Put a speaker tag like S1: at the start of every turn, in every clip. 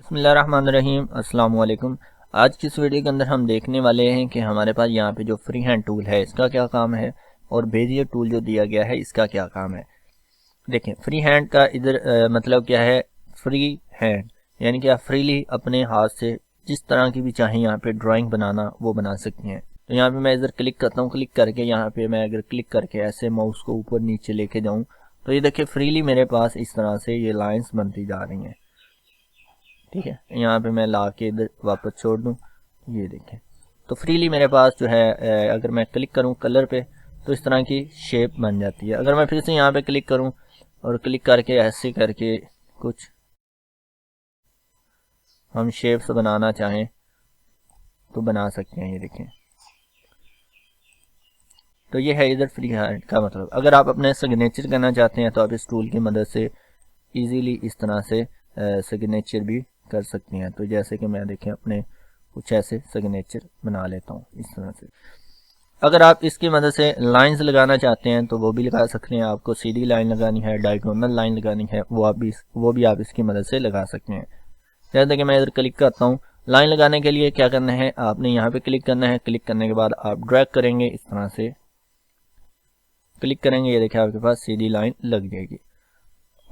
S1: बिस्मिल्लाहिर्रहमानिर्रहीम अस्सलाम वालेकुम। आज की इस वीडियो के अंदर हम देखने वाले हैं कि हमारे पास यहाँ पे जो फ्री हैंड टूल है इसका क्या काम है और बेजियर टूल जो दिया गया है इसका क्या काम है। देखें, फ्री हैंड का इधर मतलब क्या है। फ्री हैंड यानी कि आप फ्रीली अपने हाथ से जिस तरह की भी चाहें यहाँ पे ड्राइंग बनाना वो बना सकती हैं। तो यहाँ पे मैं इधर क्लिक करता हूँ, क्लिक करके यहाँ पे मैं अगर क्लिक करके ऐसे माउस को ऊपर नीचे लेके जाऊँ तो ये देखिए फ्रीली मेरे पास इस तरह से ये लाइंस बनती जा रही हैं। ठीक है, यहाँ पे मैं ला के इधर वापस छोड़ दूँ, ये देखें तो फ्रीली मेरे पास जो है अगर मैं क्लिक करूँ कलर पे तो इस तरह की शेप बन जाती है। अगर मैं फिर से यहाँ पे क्लिक करूँ और क्लिक करके ऐसे करके कुछ हम शेप्स बनाना चाहें तो बना सकते हैं। ये देखें, तो ये है इधर फ्री हैंड का मतलब। अगर आप अपने सिग्नेचर करना चाहते हैं तो आप इस टूल की मदद से इजीली इस तरह से सिग्नेचर भी कर सकती हैं। तो जैसे कि मैं देखें अपने कुछ ऐसे सिग्नेचर बना लेता हूँ इस तरह से। अगर आप इसकी मदद से लाइंस लगाना चाहते हैं तो वो भी लगा सकते हैं। आपको सीधी लाइन लगानी है, डायगोनल लाइन लगानी है, वो भी आप इसकी मदद से लगा सकते हैं। जैसे कि मैं इधर क्लिक करता हूँ, लाइन लगाने के लिए क्या करना है, आपने यहाँ पे क्लिक करना है। क्लिक करने के बाद आप ड्रैग करेंगे, इस तरह से क्लिक करेंगे, ये देखिए आपके पास सीधी लाइन लग जाएगी।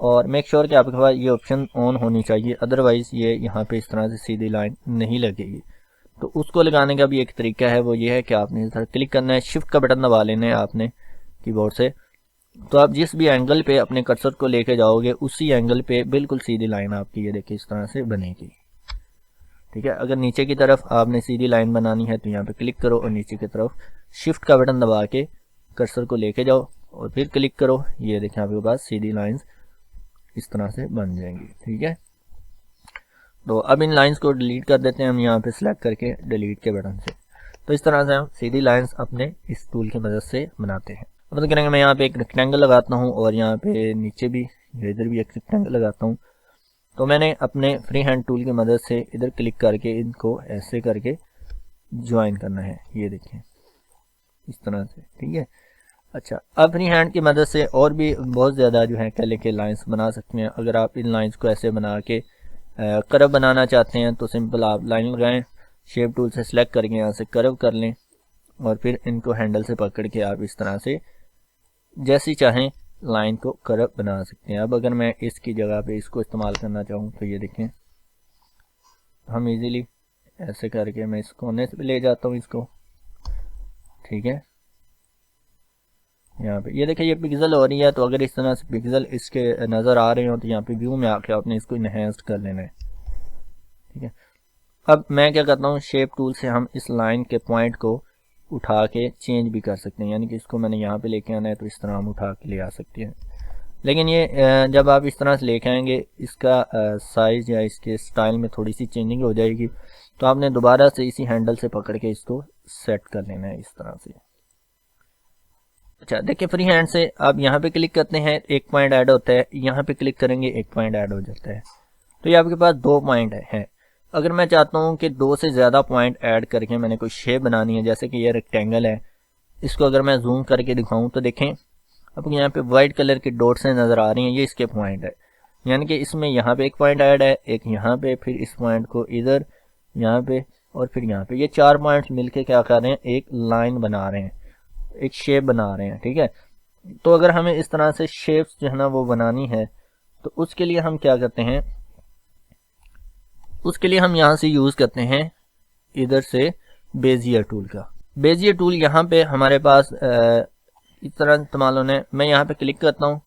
S1: और मेक श्योर कि आपके पास ये ऑप्शन ऑन होनी चाहिए, अदरवाइज ये यहाँ पे इस तरह से सीधी लाइन नहीं लगेगी। तो उसको लगाने का भी एक तरीका है, वो ये है कि आपने इस तरह क्लिक करना है, शिफ्ट का बटन दबा लेना है आपने कीबोर्ड से। तो आप जिस भी एंगल पे अपने कर्सर को लेके जाओगे उसी एंगल पे बिल्कुल सीधी लाइन आपकी ये देखिए इस तरह से बनेगी। ठीक है, अगर नीचे की तरफ आपने सीधी लाइन बनानी है तो यहाँ पे क्लिक करो और नीचे की तरफ शिफ्ट का बटन दबा के कर्सर को लेके जाओ और फिर क्लिक करो, ये देखें आपके पास सीधी लाइंस इस तरह से बन जाएंगी। ठीक है, तो अब इन लाइंस को डिलीट कर देते हैं हम यहाँ पे सिलेक्ट करके डिलीट के बटन से। तो इस तरह से हम सीधी लाइंस अपने इस टूल की मदद से बनाते हैं। अब तो करेंगे, मैं यहाँ पे एक रेक्टेंगल लगाता हूँ और यहाँ पे नीचे भी इधर भी एक रेक्टेंगल लगाता हूँ। तो मैंने अपने फ्री हैंड टूल की मदद से इधर क्लिक करके इनको ऐसे करके ज्वाइन करना है, ये देखिए इस तरह से। ठीक है, अच्छा, अब फ्री हैंड की मदद से और भी बहुत ज़्यादा जो है कलर के लाइंस बना सकते हैं। अगर आप इन लाइंस को ऐसे बना के कर्व बनाना चाहते हैं तो सिंपल आप लाइन लगाएं, शेप टूल से सिलेक्ट करके यहाँ से कर्व कर लें और फिर इनको हैंडल से पकड़ के आप इस तरह से जैसी चाहें लाइन को कर्व बना सकते हैं। अब अगर मैं इसकी जगह पे इसको इस्तेमाल करना चाहूँ तो ये देखें हम इजीली ऐसे करके मैं इस कोने से ले जाता हूँ इसको। ठीक है, यहाँ पे ये देखिए ये पिक्सल हो रही है, तो अगर इस तरह से पिक्सल इसके नज़र आ रहे हो तो यहाँ पे व्यू में आके आपने इसको इनहेंस कर लेना है। ठीक है, अब मैं क्या करता हूँ, शेप टूल से हम इस लाइन के पॉइंट को उठा के चेंज भी कर सकते हैं। यानी कि इसको मैंने यहाँ पे लेके आना है तो इस तरह हम उठा के ले आ सकते हैं। लेकिन ये जब आप इस तरह से लेके आएंगे इसका साइज या इसके स्टाइल में थोड़ी सी चेंजिंग हो जाएगी, तो आपने दोबारा से इसी हैंडल से पकड़ के इसको सेट कर लेना है इस तरह से। अच्छा, देखिए फ्री हैंड से आप यहाँ पे क्लिक करते हैं एक पॉइंट ऐड होता है, यहाँ पे क्लिक करेंगे एक पॉइंट ऐड हो जाता है। तो ये आपके पास 2 पॉइंट है। अगर मैं चाहता हूँ कि 2 से ज़्यादा पॉइंट ऐड करके मैंने कोई शेप बनानी है, जैसे कि ये रेक्टेंगल है, इसको अगर मैं जूम करके दिखाऊँ तो देखें अब यहाँ पे वाइट कलर की डॉट से नज़र आ रही हैं, ये इसके पॉइंट है। यानी कि इसमें यहाँ पे एक पॉइंट ऐड है, एक यहाँ पे, फिर इस पॉइंट को इधर, यहाँ पे और फिर यहाँ पे, ये 4 पॉइंट्स मिलके क्या कर रहे हैं, एक लाइन बना रहे हैं, एक शेप बना रहे हैं। ठीक है, तो अगर हमें इस तरह से शेप्स जो है ना वो बनानी है तो उसके लिए हम क्या करते हैं, उसके लिए हम यहाँ से यूज़ करते हैं इधर से बेजियर टूल का। बेजियर टूल यहाँ पे हमारे पास इस तरह इस्तेमाल होने, मैं यहाँ पे क्लिक करता हूँ।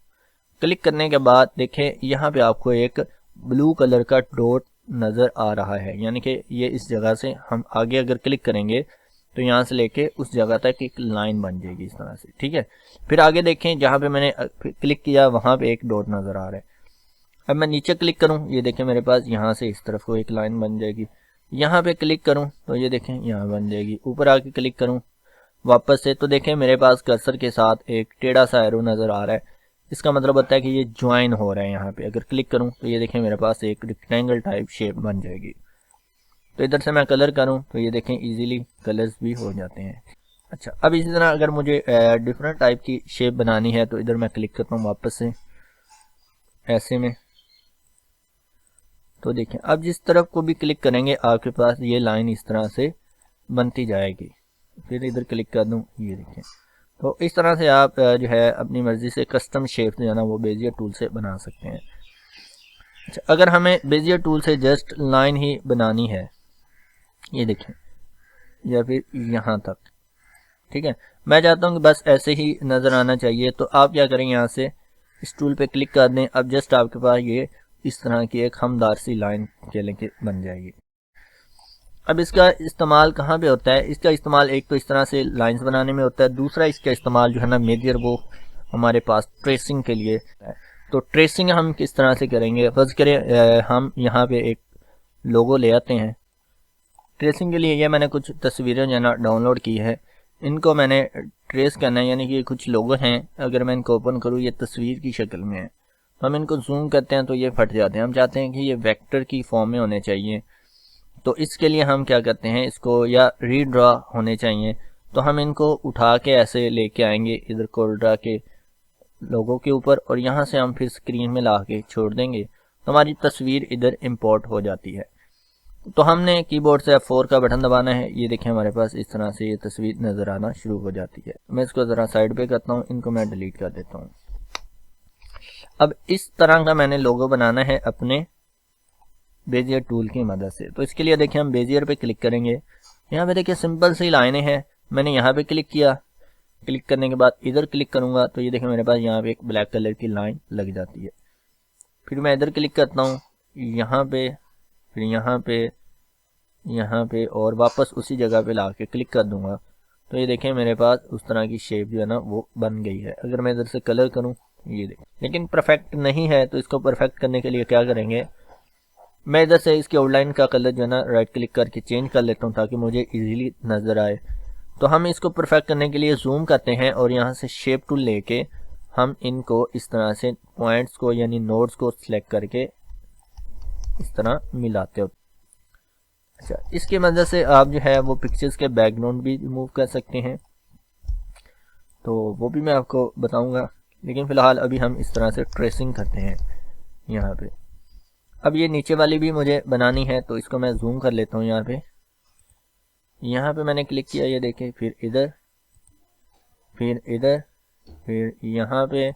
S1: क्लिक करने के बाद देखें यहाँ पे आपको एक ब्लू कलर का डॉट नज़र आ रहा है, यानी कि ये इस जगह से हम आगे अगर क्लिक करेंगे तो यहाँ से लेके उस जगह तक एक लाइन बन जाएगी इस तरह से। ठीक है, फिर आगे देखें जहाँ पे मैंने क्लिक किया वहाँ पे एक डॉट नज़र आ रहा है। अब मैं नीचे क्लिक करूँ, ये देखें मेरे पास यहाँ से इस तरफ को एक लाइन बन जाएगी। यहाँ पे क्लिक करूँ तो ये देखें यहाँ बन जाएगी। ऊपर आके क्लिक करूँ वापस से तो देखें मेरे पास कर्सर के साथ एक टेढ़ा सा एरो नज़र आ रहा है, इसका मतलब होता है कि ये ज्वाइन हो रहा है। यहाँ पे अगर क्लिक करूँ तो ये देखें मेरे पास एक रेक्टेंगल टाइप शेप बन जाएगी। तो इधर से मैं कलर करूं तो ये देखें इजीली कलर्स भी हो जाते हैं। अच्छा, अब इसी तरह अगर मुझे डिफरेंट टाइप की शेप बनानी है तो इधर मैं क्लिक करता हूं वापस से ऐसे में, तो देखें अब जिस तरफ को भी क्लिक करेंगे आपके पास ये लाइन इस तरह से बनती जाएगी। फिर इधर क्लिक कर दूं, ये देखें। तो इस तरह से आप जो है अपनी मर्जी से कस्टम शेप जो है ना वो बेजियर टूल से बना सकते हैं। अच्छा, अगर हमें बेजियर टूल से जस्ट लाइन ही बनानी है, ये देखें, या फिर यहाँ तक, ठीक है, मैं चाहता हूँ कि बस ऐसे ही नज़र आना चाहिए, तो आप क्या करें, यहाँ से इस टूल पे क्लिक कर दें। अब जस्ट आपके पास ये इस तरह की एक हमदार सी लाइन के लेके बन जाएगी। अब इसका इस्तेमाल कहाँ पे होता है? इसका इस्तेमाल एक तो इस तरह से लाइंस बनाने में होता है, दूसरा इसका इस्तेमाल जो है ना मेजर वो हमारे पास ट्रेसिंग के लिए है। तो ट्रेसिंग हम किस तरह से करेंगे? फर्ज करें हम यहाँ पे एक लोगो ले आते हैं। ट्रेसिंग के लिए ये मैंने कुछ तस्वीरें जो है ना डाउनलोड की है, इनको मैंने ट्रेस करना है, यानी कि कुछ लोगो हैं, अगर मैं इनको ओपन करूँ ये तस्वीर की शक्ल में है, तो हम इनको जूम करते हैं तो ये फट जाते हैं। हम चाहते हैं कि ये वेक्टर की फॉर्म में होने चाहिए, तो इसके लिए हम क्या करते हैं, इसको या रीड्रॉ होने चाहिए, तो हम इनको उठा के ऐसे लेके आएंगे इधर कोल्ड्रा के लोगों के ऊपर, और यहाँ से हम फिर स्क्रीन में ला के छोड़ देंगे, तो हमारी तस्वीर इधर इंपोर्ट हो जाती है। तो हमने कीबोर्ड से F4 का बटन दबाना है। ये देखें हमारे पास इस तरह से ये तस्वीर नज़र आना शुरू हो जाती है। मैं इसको ज़रा साइड पे करता हूँ, इनको मैं डिलीट कर देता हूँ। अब इस तरह का मैंने लोगो बनाना है अपने बेजियर टूल की मदद से। तो इसके लिए देखिए हम बेजियर पे क्लिक करेंगे। यहाँ पे देखिए सिंपल सी लाइनें हैं, मैंने यहाँ पे क्लिक किया, क्लिक करने के बाद इधर क्लिक करूँगा तो ये देखिए मेरे पास यहाँ पे एक ब्लैक कलर की लाइन लग जाती है। फिर मैं इधर क्लिक करता हूँ, यहाँ पे, फिर यहाँ पे और वापस उसी जगह पे ला के क्लिक कर दूंगा, तो ये देखें मेरे पास उस तरह की शेप जो है ना वो बन गई है। अगर मैं इधर से कलर करूँ, ये देखें, लेकिन परफेक्ट नहीं है, तो इसको परफेक्ट करने के लिए क्या करेंगे, मैं इधर से इसके आउटलाइन का कलर जो है ना राइट क्लिक करके चेंज कर लेता हूँ ताकि मुझे इजीली नज़र आए। तो हम इसको परफेक्ट करने के लिए जूम करते हैं और यहाँ से शेप टूल लेके हम इनको इस तरह से पॉइंट्स को यानी नोड्स को सिलेक्ट करके इस तरह मिलाते हो। अच्छा, इसकी मदद से आप जो है वो पिक्चर्स के बैकग्राउंड भी रिमूव कर सकते हैं, तो वो भी मैं आपको बताऊंगा, लेकिन फ़िलहाल अभी हम इस तरह से ट्रेसिंग करते हैं यहाँ पे। अब ये नीचे वाली भी मुझे बनानी है, तो इसको मैं जूम कर लेता हूँ। यहाँ पे मैंने क्लिक किया, ये देखें, फिर इधर, फिर इधर, फिर यहाँ पे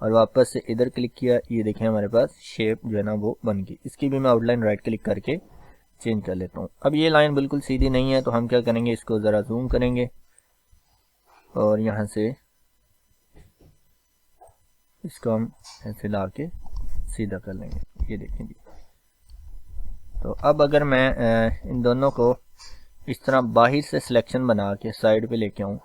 S1: और वापस से इधर क्लिक किया, ये देखें हमारे पास शेप जो है ना वो बन गई। इसकी भी मैं आउटलाइन राइट क्लिक करके चेंज कर लेता हूँ। अब ये लाइन बिल्कुल सीधी नहीं है, तो हम क्या करेंगे, इसको ज़रा जूम करेंगे और यहाँ से इसको हम ऐसे ला के सीधा कर लेंगे। ये देखें जी। तो अब अगर मैं इन दोनों को इस तरह बाहर से सिलेक्शन बना के साइड पे लेके आऊँ,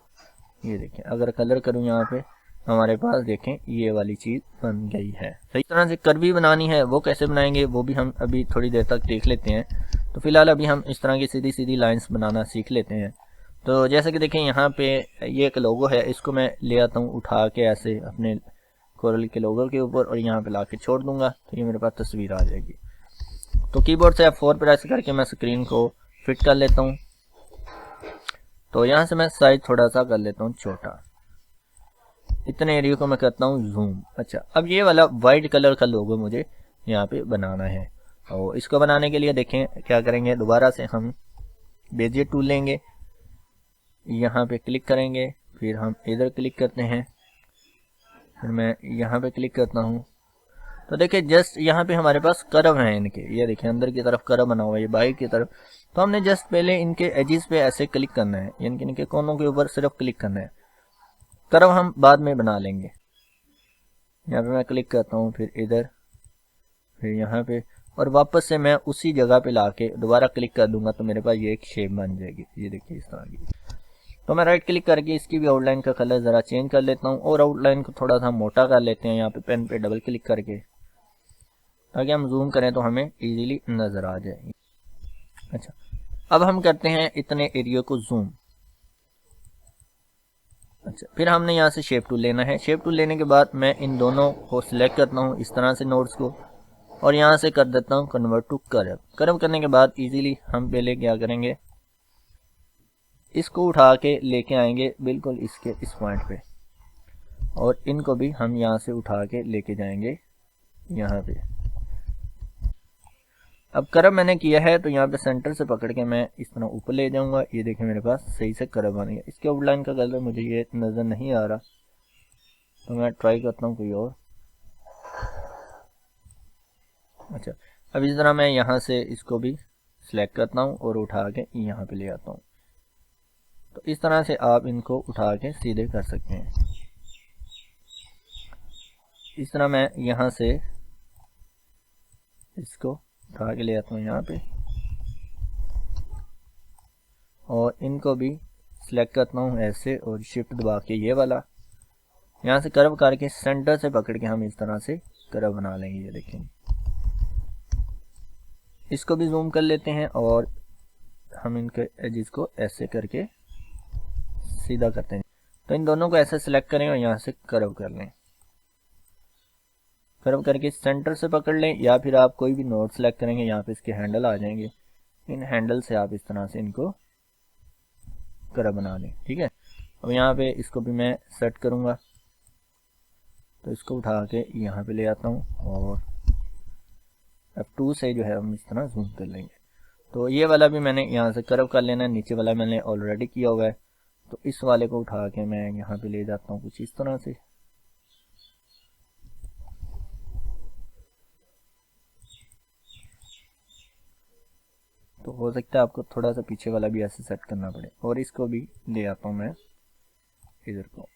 S1: ये देखें, अगर कलर करूँ यहाँ पे, हमारे पास देखें ये वाली चीज़ बन गई है। सही तरह से कर्व भी बनानी है, वो कैसे बनाएंगे वो भी हम अभी थोड़ी देर तक देख लेते हैं। तो फिलहाल अभी हम इस तरह की सीधी सीधी लाइंस बनाना सीख लेते हैं। तो जैसे कि देखें यहाँ पे ये एक लोगो है, इसको मैं ले आता हूँ उठा के ऐसे अपने कोरल के लोगो के ऊपर और यहाँ पे ला के छोड़ दूंगा, तो ये मेरे पास तस्वीर आ जाएगी। तो कीबोर्ड से F4 प्रेस करके मैं स्क्रीन को फिट कर लेता हूँ। तो यहाँ से मैं साइज थोड़ा सा कर लेता हूँ छोटा, इतने एरिया को मैं करता हूँ जूम। अच्छा, अब ये वाला वाइट कलर का लोगो मुझे यहाँ पे बनाना है, और इसको बनाने के लिए देखें क्या करेंगे, दोबारा से हम बेजियर टूल लेंगे, यहाँ पे क्लिक करेंगे, फिर हम इधर क्लिक करते हैं, फिर मैं यहाँ पे क्लिक करता हूँ। तो देखिए जस्ट यहाँ पे हमारे पास कर्व हैं इनके, ये देखिए अंदर की तरफ कर्व बना हुआ है, ये बाहर की तरफ। तो हमने जस्ट पहले इनके एजिस पे ऐसे क्लिक करना है, यानी कि इनके कोनों के ऊपर सिर्फ क्लिक करना है, कर्व हम बाद में बना लेंगे। यहाँ पे मैं क्लिक करता हूँ, फिर इधर, फिर यहाँ पे, और वापस से मैं उसी जगह पे लाके दोबारा क्लिक कर दूंगा, तो मेरे पास ये एक शेप बन जाएगी। ये देखिए इस तरह की। तो मैं राइट क्लिक करके इसकी भी आउटलाइन का कलर ज़रा चेंज कर लेता हूँ और आउटलाइन को थोड़ा सा मोटा कर लेते हैं, यहाँ पे पेन पे डबल क्लिक करके, ताकि हम जूम करें तो हमें इजीली नज़र आ जाए। अच्छा, अब हम करते हैं इतने एरिया को जूम। अच्छा, फिर हमने यहाँ से शेप टूल लेना है। शेप टूल लेने के बाद मैं इन दोनों को सिलेक्ट करता हूँ इस तरह से नोड्स को, और यहाँ से कर देता हूँ कन्वर्ट टू कर्व। कर्व करने के बाद इजीली हम पहले क्या करेंगे, इसको उठा के लेके आएंगे बिल्कुल इसके इस पॉइंट पे, और इनको भी हम यहाँ से उठा के लेके जाएंगे यहाँ पे। अब कर्व मैंने किया है तो यहाँ पे सेंटर से पकड़ के मैं इस तरह ऊपर ले जाऊंगा। ये देखें मेरे पास सही से कर्व बन गया। इसके आउटलाइन का कलर मुझे ये नज़र नहीं आ रहा, तो मैं ट्राई करता हूँ कोई और। अच्छा, अब इस तरह मैं यहाँ से इसको भी सिलेक्ट करता हूँ और उठा के यहाँ पे ले आता हूँ। तो इस तरह से आप इनको उठा के सीधे कर सकते हैं। इस तरह मैं यहाँ से इसको उठा के ले आता हूँ यहाँ पे, और इनको भी सिलेक्ट करता हूँ ऐसे और शिफ्ट दबा के ये वाला यहाँ से कर्व करके सेंटर से पकड़ के हम इस तरह से कर्व बना लेंगे। ये देखें, इसको भी जूम कर लेते हैं और हम इनके एजेस को ऐसे करके सीधा करते हैं। तो इन दोनों को ऐसे सिलेक्ट करें और यहाँ से कर्व कर लें। कर्व करके सेंटर से पकड़ लें, या फिर आप कोई भी नोड सेलेक्ट करेंगे, यहाँ पे इसके हैंडल आ जाएंगे। इन हैंडल से आप इस तरह से इनको कर्व बना लें। ठीक है, अब यहाँ पे इसको भी मैं सेट करूँगा, तो इसको उठा के यहाँ पे ले आता हूँ और F2 से जो है हम इस तरह जूम कर लेंगे। तो ये वाला भी मैंने यहाँ से कर्व कर लेना है, नीचे वाला मैंने ऑलरेडी किया हुआ है। तो इस वाले को उठा के मैं यहाँ पे ले जाता हूँ कुछ इस तरह से। तो हो सकता है आपको थोड़ा सा पीछे वाला भी ऐसे सेट करना पड़े, और इसको भी ले आता हूँ मैं इधर को।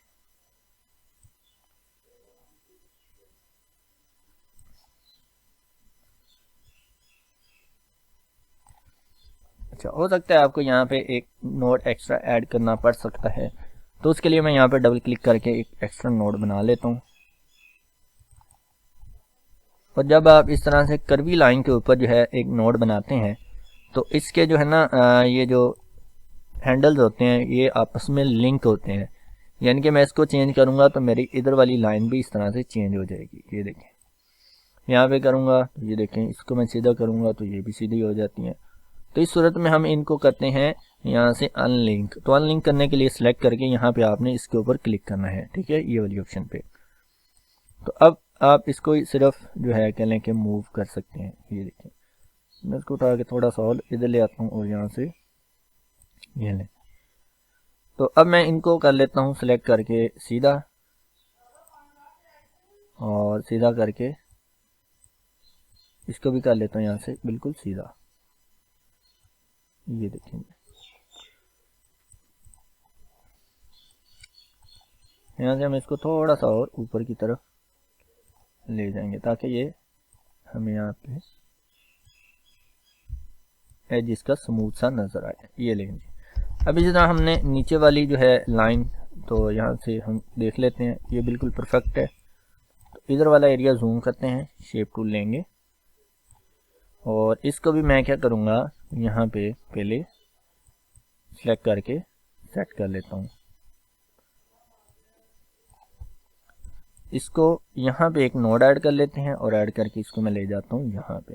S1: अच्छा, हो सकता है आपको यहाँ पे एक नोड एक्स्ट्रा ऐड करना पड़ सकता है, तो उसके लिए मैं यहाँ पे डबल क्लिक करके एक एक्स्ट्रा नोड बना लेता हूँ। और जब आप इस तरह से कर्वी लाइन के ऊपर जो है एक नोड बनाते हैं, तो इसके जो है ना ये जो हैंडल्स होते हैं ये आपस में लिंक होते हैं। यानी कि मैं इसको चेंज करूँगा तो मेरी इधर वाली लाइन भी इस तरह से चेंज हो जाएगी। ये देखें, यहाँ पे करूँगा तो ये देखें, इसको मैं सीधा करूँगा तो ये भी सीधी हो जाती हैं। तो इस सूरत में हम इनको करते हैं यहाँ से अनलिंक। तो अनलिंक करने के लिए सिलेक्ट करके यहाँ पे आपने इसके ऊपर क्लिक करना है। ठीक है, ये वाली ऑप्शन पे। तो अब आप इसको सिर्फ जो है कह लें कि मूव कर सकते हैं। ये देखें, मैं इसको उठा के थोड़ा सा और इधर ले आता हूँ और यहाँ से ये लें। तो अब मैं इनको कर लेता हूँ सिलेक्ट करके सीधा, और सीधा करके इसको भी कर लेता हूँ यहाँ से बिल्कुल सीधा। ये देखेंगे, यहाँ से हम इसको थोड़ा सा और ऊपर की तरफ ले जाएंगे ताकि ये हमें यहाँ पे एज इसका स्मूथ सा नजर आए। ये लेंगे। अब इसी तरह हमने नीचे वाली जो है लाइन, तो यहाँ से हम देख लेते हैं ये बिल्कुल परफेक्ट है। तो इधर वाला एरिया जूम करते हैं, शेप टूल लेंगे और इसको भी मैं क्या करूँगा यहाँ पे पहले सेलेक्ट करके सेट कर लेता हूँ। इसको यहाँ पे एक नोड ऐड कर लेते हैं और ऐड करके इसको मैं ले जाता हूँ यहाँ पे।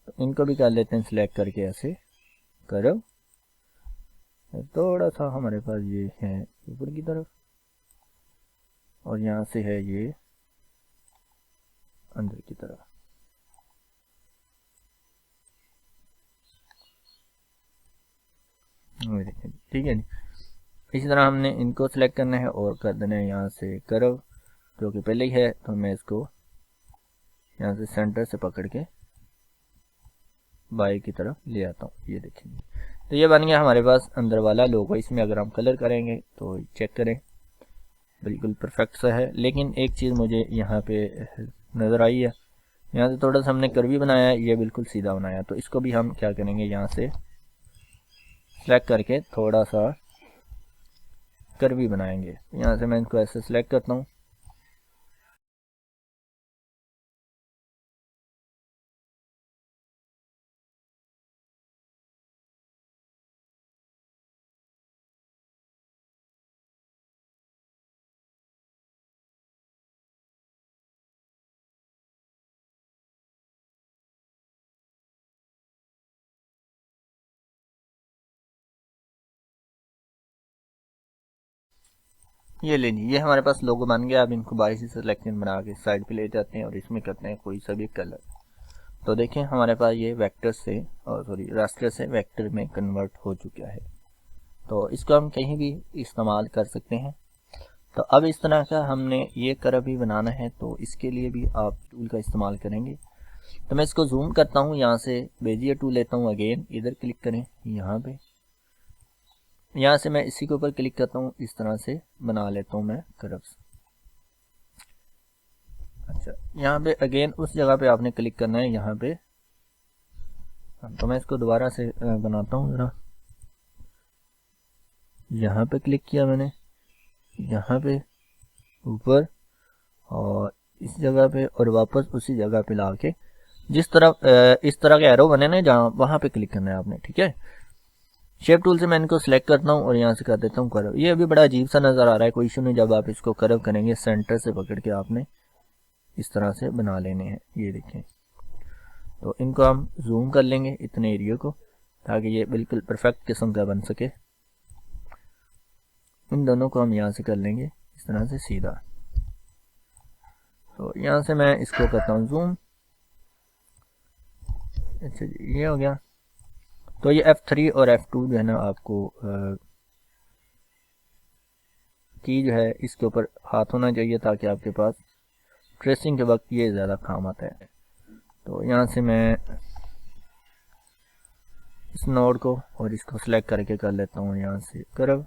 S1: तो इनको भी कर लेते हैं सिलेक्ट करके ऐसे कर्व। थोड़ा सा हमारे पास ये है ऊपर की तरफ, और यहाँ से है ये अंदर की तरफ। ठीक है जी। इसी तरह हमने इनको सिलेक्ट करना है और कर देना है यहाँ से कर्व, जो कि पहले ही है। तो मैं इसको यहाँ से सेंटर से पकड़ के बाई की तरफ ले आता हूँ। ये देखेंगे, तो ये बन गया हमारे पास अंदर वाला लोगो। इसमें अगर हम कलर करेंगे तो चेक करें बिल्कुल परफेक्ट सा है। लेकिन एक चीज़ मुझे यहाँ पे नज़र आई है, यहाँ से थोड़ा सा हमने कर्वी बनाया है, ये बिल्कुल सीधा बनाया। तो इसको भी हम क्या करेंगे, यहाँ से सेलेक्ट करके थोड़ा सा कर्वी बनाएंगे। यहाँ से मैं इनको ऐसे सिलेक्ट करता हूँ। ये ले लीजिए, ये हमारे पास लोगो बन गया। अब इनको 22 सिलेक्शन बना के साइड पे ले जाते हैं और इसमें करते हैं कोई सा भी कलर। तो देखें हमारे पास ये वेक्टर से रास्टर से वेक्टर में कन्वर्ट हो चुका है। तो इसको हम कहीं भी इस्तेमाल कर सकते हैं। तो अब इस तरह का हमने ये कर्व भी बनाना है, तो इसके लिए भी आप टूल का इस्तेमाल करेंगे। तो मैं इसको जूम करता हूँ, यहाँ से बेजियर टूल लेता हूँ, अगेन इधर क्लिक करें, यहाँ पे, यहाँ से मैं इसी के ऊपर क्लिक करता हूँ, इस तरह से बना लेता हूँ मैं कर्व्स। अच्छा, यहाँ पे अगेन उस जगह पे आपने क्लिक करना है, यहाँ पे। तो मैं इसको दोबारा से बनाता हूँ ज़रा। यहाँ पे क्लिक किया मैंने, यहाँ पे ऊपर और इस जगह पे, और वापस उसी जगह पे लाके जिस तरफ इस तरह के एरो बने ना जहाँ, वहाँ पे क्लिक करना है आपने, ठीक है। शेप टूल से मैं इनको सिलेक्ट करता हूँ और यहाँ से कर देता हूँ कर्व। ये अभी बड़ा अजीब सा नज़र आ रहा है, कोई इशू नहीं। जब आप इसको कर्व करेंगे सेंटर से पकड़ के आपने इस तरह से बना लेने हैं, ये देखें। तो इनको हम जूम कर लेंगे इतने एरिया को, ताकि ये बिल्कुल परफेक्ट किस्म का बन सके। इन दोनों को हम यहाँ से कर लेंगे इस तरह से सीधा। तो यहाँ से मैं इसको करता हूँ जूम। अच्छा जी, ये हो गया। तो ये F3 और F2 जो है ना, आपको की जो है इसके ऊपर हाथ होना चाहिए, ताकि आपके पास ट्रेसिंग के वक्त ये ज़्यादा काम आता है। तो यहाँ से मैं इस नोड को और इसको सिलेक्ट करके कर लेता हूँ यहाँ से कर्व।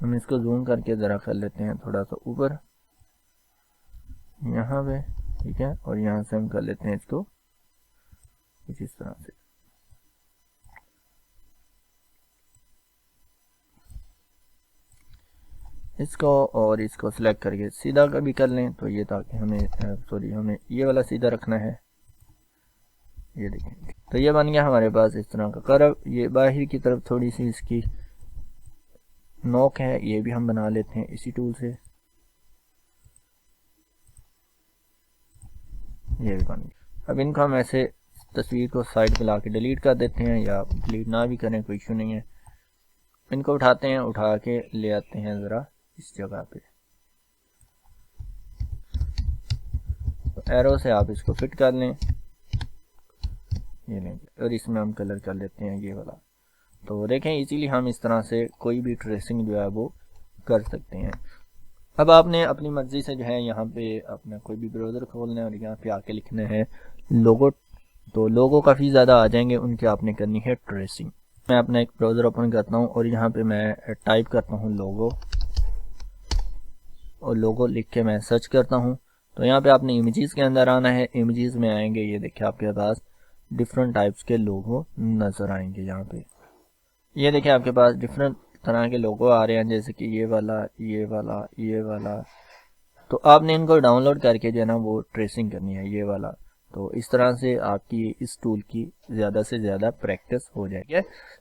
S1: हम इसको जूम करके ज़रा कर लेते हैं थोड़ा सा ऊपर, यहाँ पे, ठीक है। और यहाँ से हम कर लेते हैं इसको कुछ इस तरह से। इसको और इसको सिलेक्ट करके सीधा का भी कर लें, तो ये, ताकि हमें हमें ये वाला सीधा रखना है, ये देखें। तो ये बन गया हमारे पास इस तरह का कर्व। ये बाहर की तरफ थोड़ी सी इसकी नोक है, ये भी हम बना लेते हैं इसी टूल से। ये भी बन गया। अब इनको हम ऐसे तस्वीर को साइड पे लाके डिलीट कर देते हैं, या डिलीट ना भी करें कोई इशू नहीं है। इनको उठाते हैं, उठा के ले आते हैं ज़रा इस जगह पे। तो एरो से आप इसको फिट कर लें, ये लेंगे, और इसमें हम कलर कर लेते हैं ये वाला। तो देखें इजीली हम इस तरह से कोई भी ट्रेसिंग जो है वो कर सकते हैं। अब आपने अपनी मर्ज़ी से जो है यहाँ पे अपना कोई भी ब्राउज़र खोलना है और यहाँ पे आके लिखना है लोगो। तो लोगो काफ़ी ज़्यादा आ जाएंगे, उनकी आपने करनी है ट्रेसिंग। मैं अपना एक ब्राउज़र ओपन करता हूँ और यहाँ पे मैं टाइप करता हूँ लोगो, और लोगो लिख के मैं सर्च करता हूँ। तो यहाँ पे आपने इमेजेस के अंदर आना है, इमेजेस में आएंगे, ये देखिए आपके पास डिफरेंट टाइप्स के लोगो नज़र आएंगे। यहाँ पे ये देखिए आपके पास डिफरेंट तरह के लोगो आ रहे हैं, जैसे कि ये वाला, ये वाला, ये वाला। तो आपने इनको डाउनलोड करके जो है ना वो ट्रेसिंग करनी है, ये वाला। तो इस तरह से आपकी इस टूल की ज़्यादा से ज़्यादा प्रैक्टिस हो जाएगी।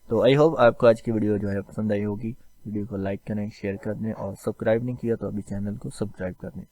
S1: तो आई होप आपको आज की वीडियो जो है पसंद आई होगी। वीडियो को लाइक करें, शेयर कर दें, और सब्सक्राइब नहीं किया तो अभी चैनल को सब्सक्राइब कर दें।